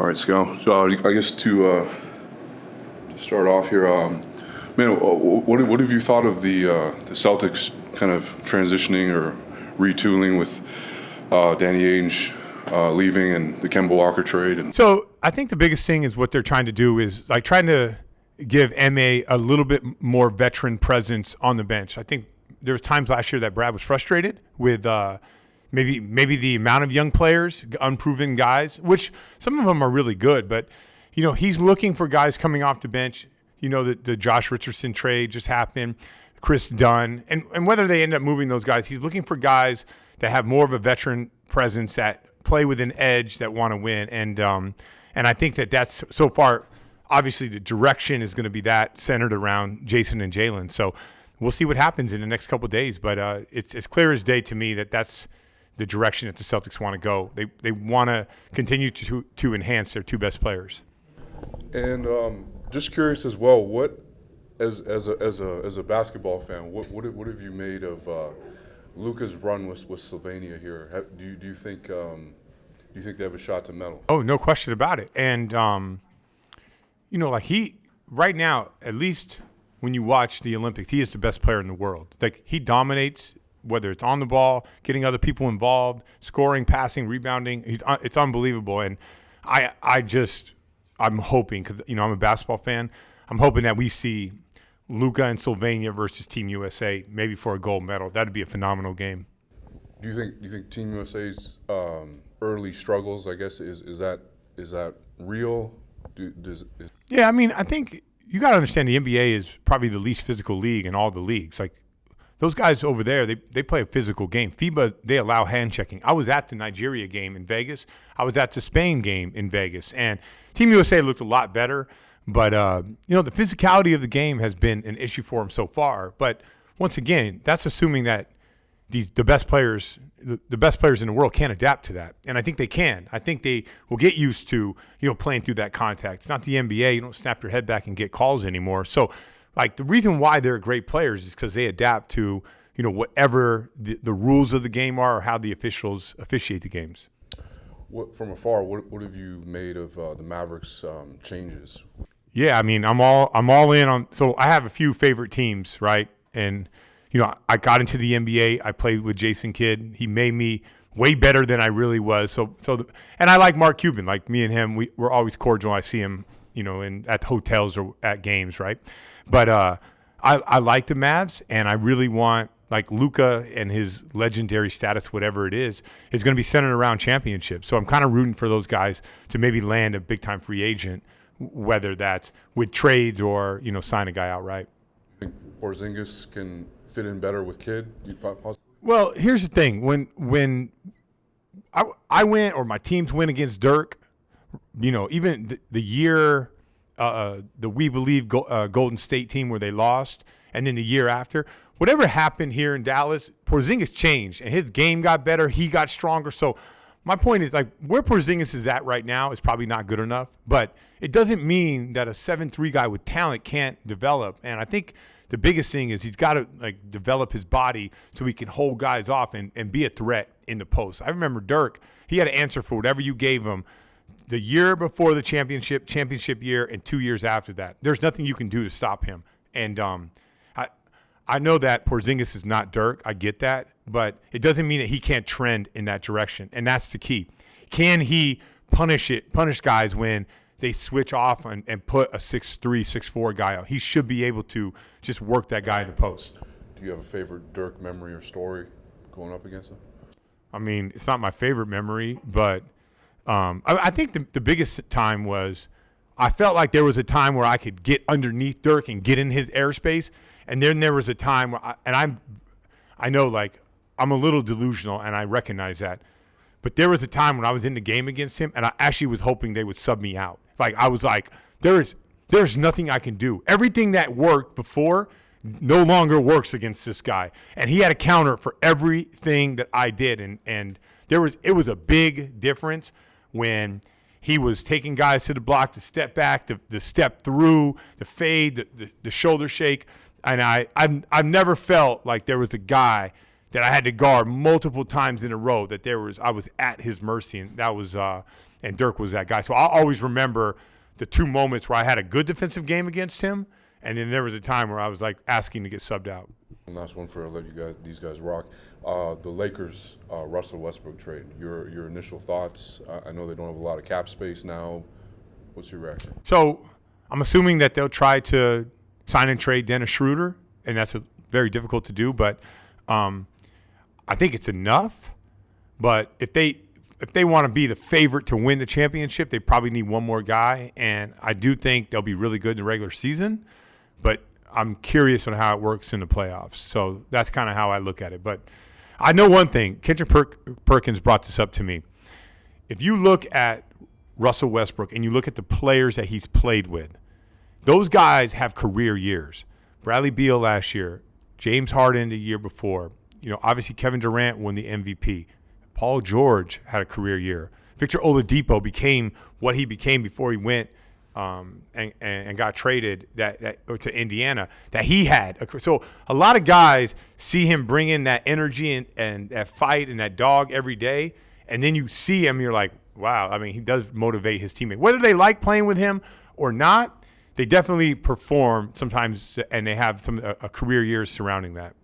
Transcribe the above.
All right, Scal. So I guess to start off here, man, what have you thought of the Celtics kind of transitioning or retooling with Danny Ainge leaving and the Kemba Walker trade? And so I think the biggest thing is what they're trying to do is like trying to give MA a little bit more veteran presence on the bench. I think there was times last year that Brad was frustrated with maybe the amount of young players, unproven guys, which some of them are really good, but he's looking for guys coming off the bench. The Josh Richardson trade just happened, Chris Dunn, and whether they end up moving those guys, he's looking for guys that have more of a veteran presence, that play with an edge, that want to win. And I think that's so far, obviously the direction is going to be that centered around Jason and Jalen. So we'll see what happens in the next couple of days, but it's clear as day to me that that's the direction that the Celtics want to go. They want to continue to enhance their two best players. And just curious as well, what as a basketball fan, what have you made of Luka's run with Slovenia here? Do you think they have a shot to medal? Oh, no question about it. And like he right now, at least when you watch the Olympics, he is the best player in the world. Like he dominates, whether it's on the ball, getting other people involved, scoring, passing, rebounding. It's unbelievable. And I'm hoping, because I'm a basketball fan, I'm hoping that we see Luka and Slovenia versus Team USA, maybe for a gold medal. That'd be a phenomenal game. Do you think Team USA's early struggles, I guess, is that real? Yeah, I mean, I think you got to understand the NBA is probably the least physical league in all the leagues. Like those guys over there, they play a physical game. FIBA, they allow hand checking. I was at the Nigeria game in Vegas. I was at the Spain game in Vegas, and Team USA looked a lot better. But the physicality of the game has been an issue for them so far. But once again, that's assuming that the best players in the world can't adapt to that, and I think they can. I think they will get used to playing through that contact. It's not the NBA. You don't snap your head back and get calls anymore. So, like the reason why they're great players is because they adapt to whatever the rules of the game are or how the officials officiate the games. From afar, what have you made of the Mavericks changes? Yeah, I mean, I'm all in on. So I have a few favorite teams, right? And I got into the NBA. I played with Jason Kidd. He made me way better than I really was. And I like Mark Cuban. Like me and him, we're always cordial. I see him, at hotels or at games, right? But I like the Mavs, and I really want like Luka and his legendary status, whatever it is going to be centered around championships. So I'm kind of rooting for those guys to maybe land a big time free agent, whether that's with trades or sign a guy outright. You think Porzingis can fit in better with Kidd? Well, here's the thing: when I win or my teams win against Dirk, even the year the We Believe Golden State team where they lost, and then the year after, whatever happened here in Dallas, Porzingis changed and his game got better. He got stronger. So my point is, like, where Porzingis is at right now is probably not good enough, but it doesn't mean that a 7'3" guy with talent can't develop. And I think the biggest thing is he's got to like develop his body so he can hold guys off and be a threat in the post. I remember Dirk, he had to answer for whatever you gave him the year before the championship year, and 2 years after that. There's nothing you can do to stop him. And I know that Porzingis is not Dirk. I get that. But it doesn't mean that he can't trend in that direction. And that's the key. Can he punish guys when they switch off and put a 6'3", 6'4" guy out? He should be able to just work that guy in the post. Do you have a favorite Dirk memory or story going up against him? I mean, it's not my favorite memory, but I think the biggest time was I felt like there was a time where I could get underneath Dirk and get in his airspace, and then there was a time where I know like I'm a little delusional and I recognize that, but there was a time when I was in the game against him and I actually was hoping they would sub me out. Like I was like, there's nothing I can do. Everything that worked before no longer works against this guy, and he had a counter for everything that I did, and it was a big difference when he was taking guys to the block, the step back, the step through, the fade, the shoulder shake. And I've never felt like there was a guy that I had to guard multiple times in a row, that I was at his mercy, and that was and Dirk was that guy. So I'll always remember the 2 moments where I had a good defensive game against him, and then there was a time where I was like asking to get subbed out. Last one for these guys rock. The Lakers Russell Westbrook trade. Your initial thoughts? I know they don't have a lot of cap space now. What's your reaction? So I'm assuming that they'll try to sign and trade Dennis Schroeder, and that's very difficult to do. But I think it's enough. But if they want to be the favorite to win the championship, they probably need one more guy. And I do think they'll be really good in the regular season. But I'm curious on how it works in the playoffs. So that's kind of how I look at it. But I know one thing. Kendrick Perkins brought this up to me. If you look at Russell Westbrook and you look at the players that he's played with, those guys have career years. Bradley Beal last year, James Harden the year before. Obviously Kevin Durant won the MVP. Paul George had a career year. Victor Oladipo became what he became before he went and got traded to Indiana. That he had. So a lot of guys see him bring in that energy and that fight and that dog every day, and then you see him, you're like, wow. I mean, he does motivate his teammates. Whether they like playing with him or not, they definitely perform sometimes, and they have some career years surrounding that.